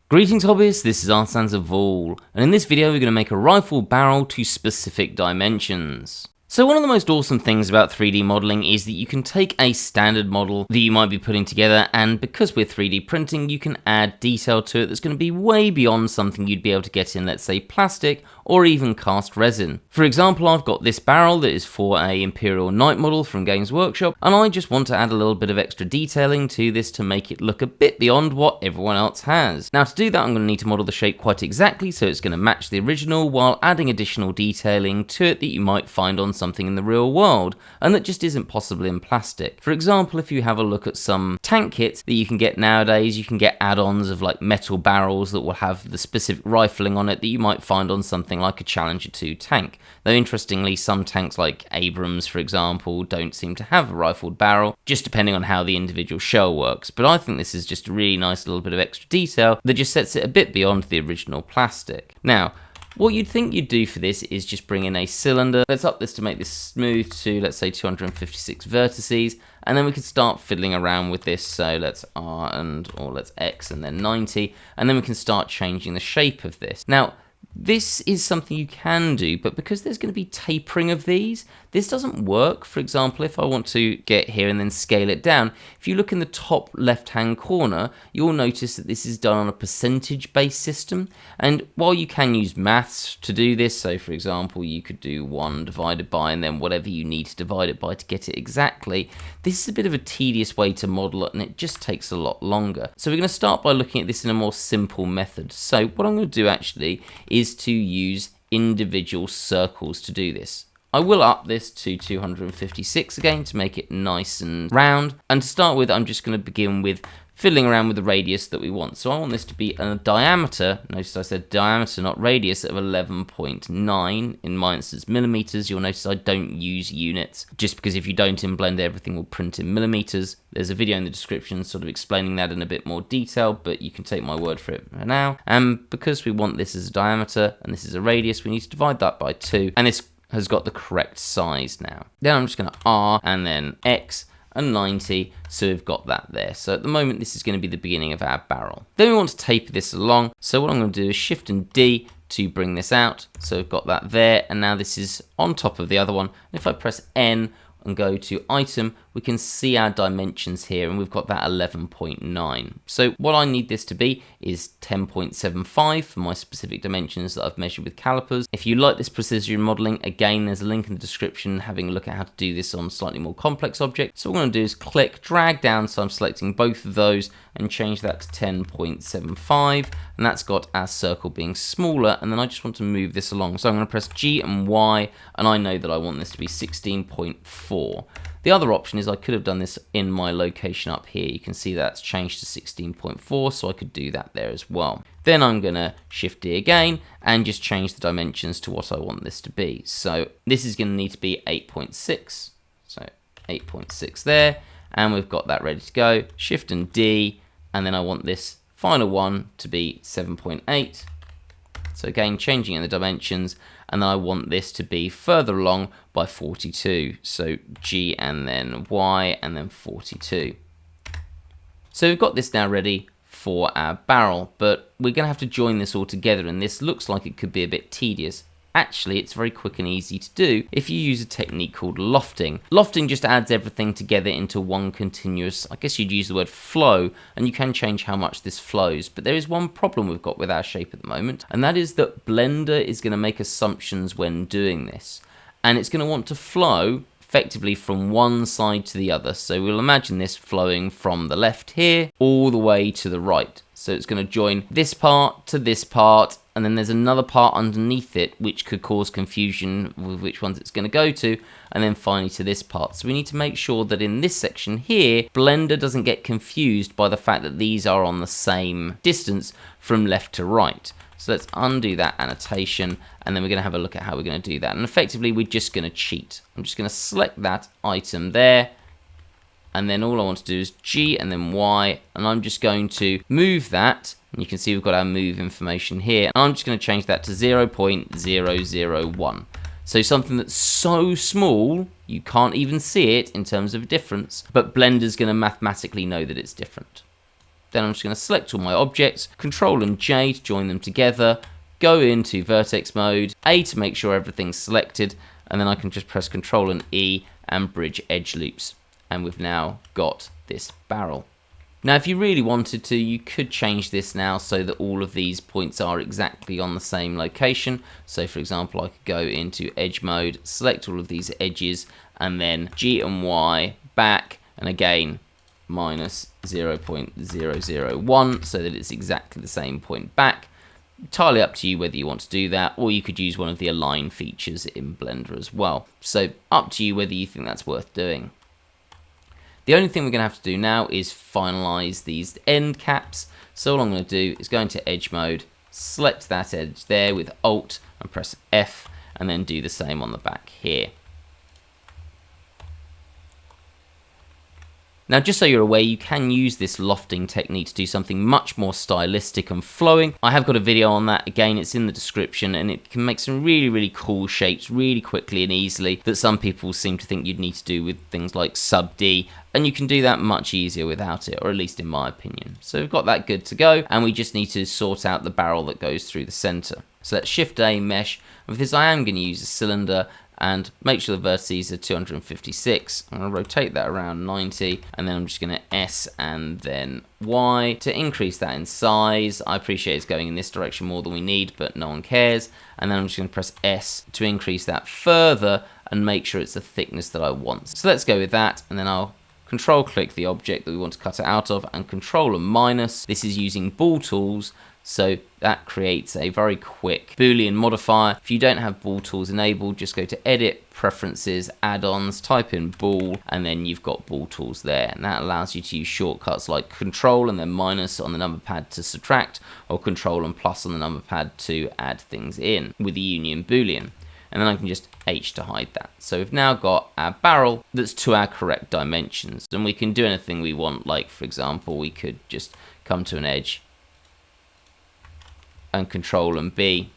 Greetings hobbyists, this is Artisans of Vol, and in this video we're going to make a rifle barrel to specific dimensions. So one of the most awesome things about 3D modeling is that you can take a standard model that you might be putting together, and because we're 3D printing, you can add detail to it that's going to be way beyond something you'd be able to get in, let's say, plastic or even cast resin. For example, I've got this barrel that is for a Imperial Knight model from Games Workshop, and I just want to add a little bit of extra detailing to this to make it look a bit beyond what everyone else has. Now to do that, I'm going to need to model the shape quite exactly so it's going to match the original while adding additional detailing to it that you might find on something in the real world and that just isn't possible in plastic. For example, if you have a look at some tank kits that you can get nowadays, you can get add-ons of like metal barrels that will have the specific rifling on it that you might find on something like a Challenger 2 tank. Though interestingly, some tanks like Abrams, for example, don't seem to have a rifled barrel, just depending on how the individual shell works. But I think this is just a really nice little bit of extra detail that just sets it a bit beyond the original plastic. Now, what you'd think you'd do for this is just bring in a cylinder. Let's up this to make this smooth to, let's say, 256 vertices, and then we can start fiddling around with this. So let's R or let's X and then 90, and then we can start changing the shape of this. Now, this is something you can do, but because there's going to be tapering of these, this doesn't work. For example, if I want to get here and then scale it down, if you look in the top left-hand corner, you'll notice that this is done on a percentage-based system. And while you can use maths to do this, so for example, you could do 1 divided by and then whatever you need to divide it by to get it exactly, this is a bit of a tedious way to model it and it just takes a lot longer. So we're going to start by looking at this in a more simple method. So what I'm going to do actually is to use individual circles to do this. I will up this to 256 again to make it nice and round. And to start with, I'm just going to begin with fiddling around with the radius that we want. So I want this to be a diameter, notice I said diameter, not radius, of 11.9. In my instance, millimeters. You'll notice I don't use units, just because if you don't in Blender, everything will print in millimeters. There's a video in the description sort of explaining that in a bit more detail, but you can take my word for it for now. And because we want this as a diameter and this is a radius, we need to divide that by 2, and this has got the correct size now. Then I'm just going to R and then X and 90, so we've got that there. So at the moment, this is going to be the beginning of our barrel. Then we want to taper this along, so what I'm going to do is Shift and D to bring this out. So we've got that there, and now this is on top of the other one. And if I press N and go to item, we can see our dimensions here, and we've got that 11.9. So what I need this to be is 10.75 for my specific dimensions that I've measured with calipers. If you like this precision modeling, again, there's a link in the description having a look at how to do this on slightly more complex objects. So what I'm going to do is click, drag down, so I'm selecting both of those, and change that to 10.75, and that's got our circle being smaller, and then I just want to move this along. So I'm going to press G and Y, and I know that I want this to be 16.4. The other option is I could have done this in my location up here. You can see that's changed to 16.4, so I could do that there as well. Then I'm going to Shift D again and just change the dimensions to what I want this to be. So this is going to need to be 8.6, so 8.6 there, and we've got that ready to go. Shift and D, and then I want this final one to be 7.8. So again, changing in the dimensions, and then I want this to be further along by 42. So G and then Y and then 42. So we've got this now ready for our barrel, but we're going to have to join this all together, and this looks like it could be a bit tedious. Actually, it's very quick and easy to do if you use a technique called lofting. Lofting just adds everything together into one continuous, I guess you'd use the word flow, and you can change how much this flows. But there is one problem we've got with our shape at the moment, and that is that Blender is going to make assumptions when doing this. And it's going to want to flow effectively from one side to the other. So we'll imagine this flowing from the left here all the way to the right. So it's going to join this part to this part, and then there's another part underneath it which could cause confusion with which ones it's going to go to, and then finally to this part. So we need to make sure that in this section here, Blender doesn't get confused by the fact that these are on the same distance from left to right. So let's undo that annotation, and then we're going to have a look at how we're going to do that. And effectively, we're just going to cheat. I'm just going to select that item there, and then all I want to do is G and then Y, and I'm just going to move that, and you can see we've got our move information here, and I'm just going to change that to 0.001. So something that's so small, you can't even see it in terms of difference, but Blender's going to mathematically know that it's different. Then I'm just going to select all my objects, Control and J to join them together, go into vertex mode, A to make sure everything's selected, and then I can just press Control and E and bridge edge loops. And we've now got this barrel. Now, if you really wanted to, you could change this now so that all of these points are exactly on the same location. So for example, I could go into edge mode, select all of these edges, and then G and Y back, and again, minus 0.001, so that it's exactly the same point back. Entirely up to you whether you want to do that, or you could use one of the align features in Blender as well. So up to you whether you think that's worth doing. The only thing we're going to have to do now is finalize these end caps. So all I'm going to do is go into edge mode, select that edge there with Alt and press F, and then do the same on the back here. Now, just so you're aware, you can use this lofting technique to do something much more stylistic and flowing. I have got a video on that. Again, it's in the description, and it can make some really, really cool shapes really quickly and easily that some people seem to think you'd need to do with things like sub D, and you can do that much easier without it, or at least in my opinion. So we've got that good to go, and we just need to sort out the barrel that goes through the center. So let's Shift A, Mesh, and for this I am going to use a cylinder, and make sure the vertices are 256. I'm going to rotate that around 90, and then I'm just going to S and then Y to increase that in size. I appreciate it's going in this direction more than we need, but no one cares. And then I'm just going to press S to increase that further and make sure it's the thickness that I want. So let's go with that, and then I'll Control click the object that we want to cut it out of, and Control and minus. This is using ball tools, so that creates a very quick Boolean modifier. If you don't have ball tools enabled, just go to Edit, Preferences, Add-ons, type in ball, and then you've got ball tools there. And that allows you to use shortcuts like Control and then minus on the number pad to subtract, or Control and plus on the number pad to add things in with the union Boolean. And then I can just H to hide that. So we've now got our barrel that's to our correct dimensions, and we can do anything we want. Like, for example, we could just come to an edge and Control and B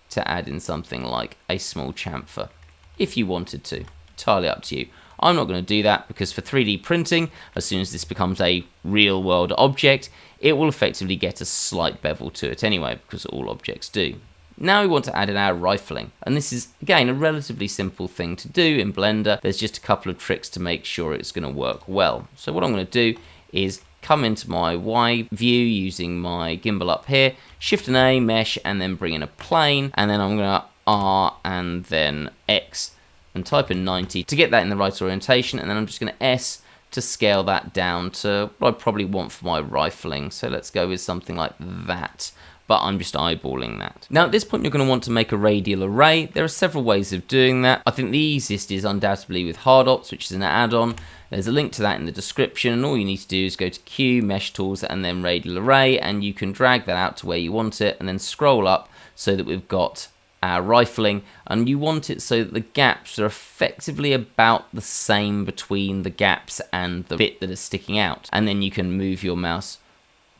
to add in something like a small chamfer if you wanted to. Entirely up to you. I'm not going to do that because for 3D printing, as soon as this becomes a real world object, it will effectively get a slight bevel to it anyway, because all objects do. Now we want to add in our rifling, and this is again a relatively simple thing to do in Blender. There's just a couple of tricks to make sure it's going to work well. So what I'm going to do is come into my Y view using my gimbal up here, Shift and A, Mesh, and then bring in a plane, and then I'm going to R and then X and type in 90 to get that in the right orientation, and then I'm just going to S to scale that down to what I probably want for my rifling. So let's go with something like that, but I'm just eyeballing that. Now at this point you're going to want to make a radial array. There are several ways of doing that. I think the easiest is undoubtedly with Hard Ops, which is an add-on. There's a link to that in the description, and all you need to do is go to Q, Mesh Tools, and then Radial Array, and you can drag that out to where you want it, and then scroll up so that we've got our rifling, and you want it so that the gaps are effectively about the same between the gaps and the bit that is sticking out. And then you can move your mouse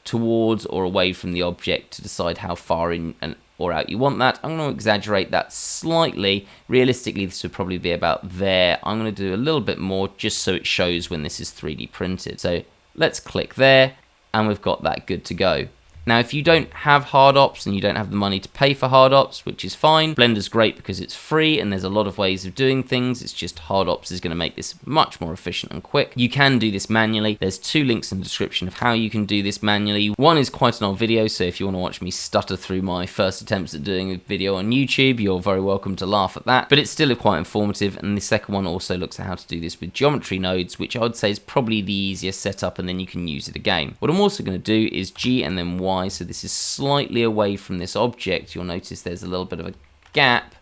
towards or away from the object to decide how far in and or out you want that. I'm going to exaggerate that slightly. Realistically, this would probably be about there. I'm going to do a little bit more just so it shows when this is 3D printed. So let's click there, and we've got that good to go. Now, if you don't have Hard Ops and you don't have the money to pay for Hard Ops, which is fine, Blender's great because it's free and there's a lot of ways of doing things. It's just Hard Ops is going to make this much more efficient and quick. You can do this manually. There's 2 links in the description of how you can do this manually. One is quite an old video, so if you want to watch me stutter through my first attempts at doing a video on YouTube, you're very welcome to laugh at that. But it's still quite informative, and the second one also looks at how to do this with geometry nodes, which I would say is probably the easiest setup, and then you can use it again. What I'm also going to do is G and then Y. So this is slightly away from this object. You'll notice there's a little bit of a gap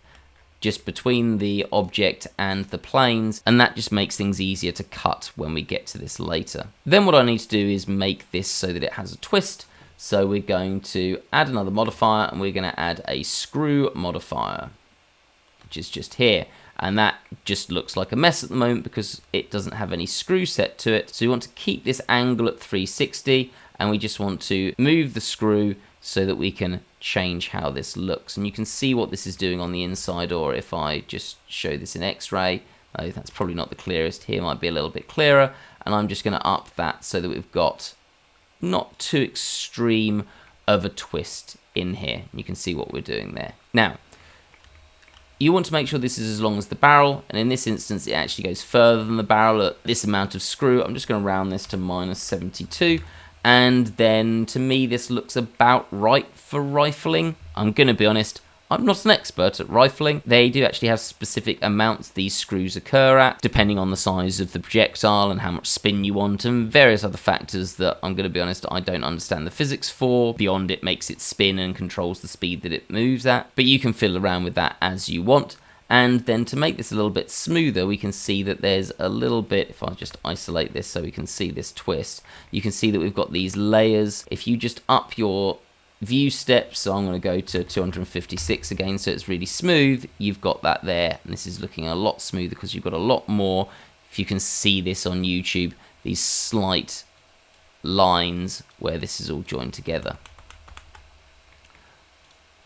just between the object and the planes, and that just makes things easier to cut when we get to this later. Then what I need to do is make this so that it has a twist. So we're going to add another modifier, and we're going to add a screw modifier, which is just here. And that just looks like a mess at the moment because it doesn't have any screw set to it. So we want to keep this angle at 360, and we just want to move the screw so that we can change how this looks. And you can see what this is doing on the inside, or if I just show this in X-ray, that's probably not the clearest. Here might be a little bit clearer, and I'm just going to up that so that we've got not too extreme of a twist in here. You can see what we're doing there. Now, you want to make sure this is as long as the barrel, and in this instance it actually goes further than the barrel at this amount of screw. I'm just going to round this to -72, and then to me this looks about right for rifling. I'm going to be honest, I'm not an expert at rifling. They do actually have specific amounts these screws occur at, depending on the size of the projectile and how much spin you want, and various other factors that I'm going to be honest, I don't understand the physics for, beyond it makes it spin and controls the speed that it moves at. But you can fiddle around with that as you want. And then to make this a little bit smoother, we can see that there's a little bit, if I just isolate this so we can see this twist, you can see that we've got these layers. If you just up your view steps, so I'm going to go to 256 again so it's really smooth, you've got that there, and this is looking a lot smoother because you've got a lot more, if you can see this on YouTube, these slight lines where this is all joined together.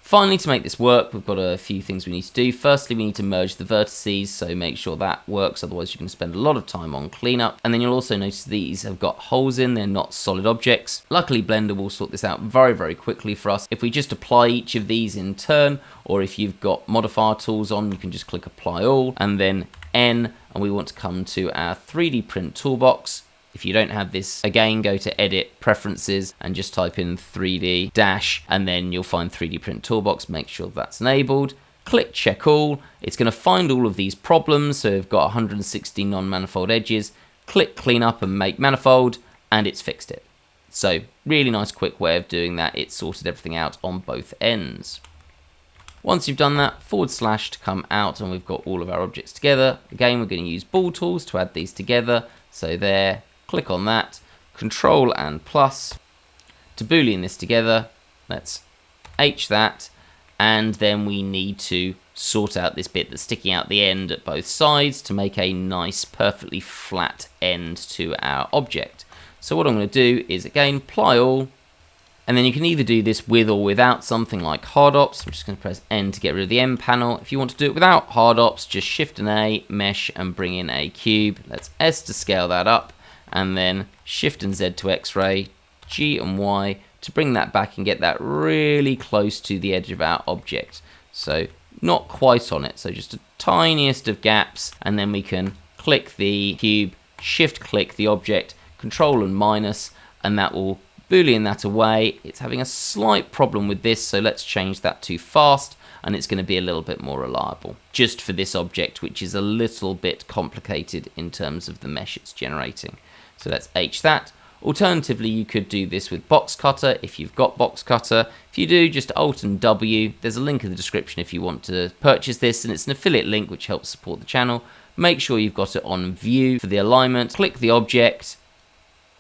Finally, to make this work, we've got a few things we need to do. Firstly, we need to merge the vertices, so make sure that works, otherwise you're going to spend a lot of time on cleanup. And then you'll also notice these have got holes in, they're not solid objects. Luckily, Blender will sort this out very, very quickly for us. If we just apply each of these in turn, or if you've got modifier tools on, you can just click Apply All, and then N, and we want to come to our 3D Print toolbox. If you don't have this, again, go to Edit, Preferences, and just type in 3D dash, and then you'll find 3D Print Toolbox. Make sure that's enabled. Click Check All. It's going to find all of these problems. So we've got 160 non-manifold edges. Click Clean Up and Make Manifold, and it's fixed it. So really nice, quick way of doing that. It's sorted everything out on both ends. Once you've done that, / to come out, and we've got all of our objects together. Again, we're going to use ball tools to add these together. So there. Click on that, Control and plus to boolean this together. Let's H that, and then we need to sort out this bit that's sticking out the end at both sides to make a nice, perfectly flat end to our object. So what I'm going to do is again apply all, and then you can either do this with or without something like hard ops. I'm just going to press N to get rid of the M panel. If you want to do it without hard ops, just Shift and A, mesh, and bring in a cube. Let's S to scale that up, and then Shift and Z to X-ray, G and Y to bring that back and get that really close to the edge of our object. So not quite on it, so just the tiniest of gaps, and then we can click the cube, Shift click the object, Control and minus, and that will boolean that away. It's having a slight problem with this, so let's change that to fast, and it's going to be a little bit more reliable just for this object, which is a little bit complicated in terms of the mesh it's generating. So let's H that. Alternatively, you could do this with Box Cutter if you've got Box Cutter. If you do, just Alt and W. There's a link in the description if you want to purchase this, and it's an affiliate link which helps support the channel. Make sure you've got it on view for the alignment. Click the object,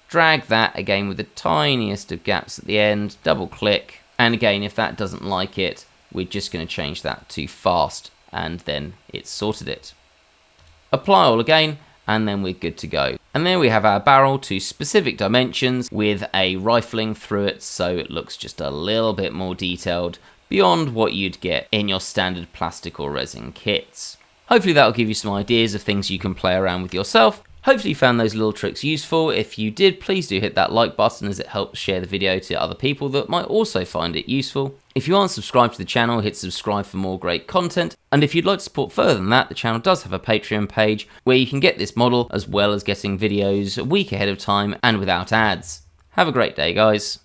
drag that again with the tiniest of gaps at the end, double click, and again, if that doesn't like it, we're just going to change that to fast, and then it's sorted it. Apply all again, and then we're good to go. And there we have our barrel to specific dimensions with a rifling through it, so it looks just a little bit more detailed beyond what you'd get in your standard plastic or resin kits. Hopefully that'll give you some ideas of things you can play around with yourself. Hopefully you found those little tricks useful. If you did, please do hit that like button, as it helps share the video to other people that might also find it useful. If you aren't subscribed to the channel, hit subscribe for more great content. And if you'd like to support further than that, the channel does have a Patreon page where you can get this model as well as getting videos a week ahead of time and without ads. Have a great day, guys.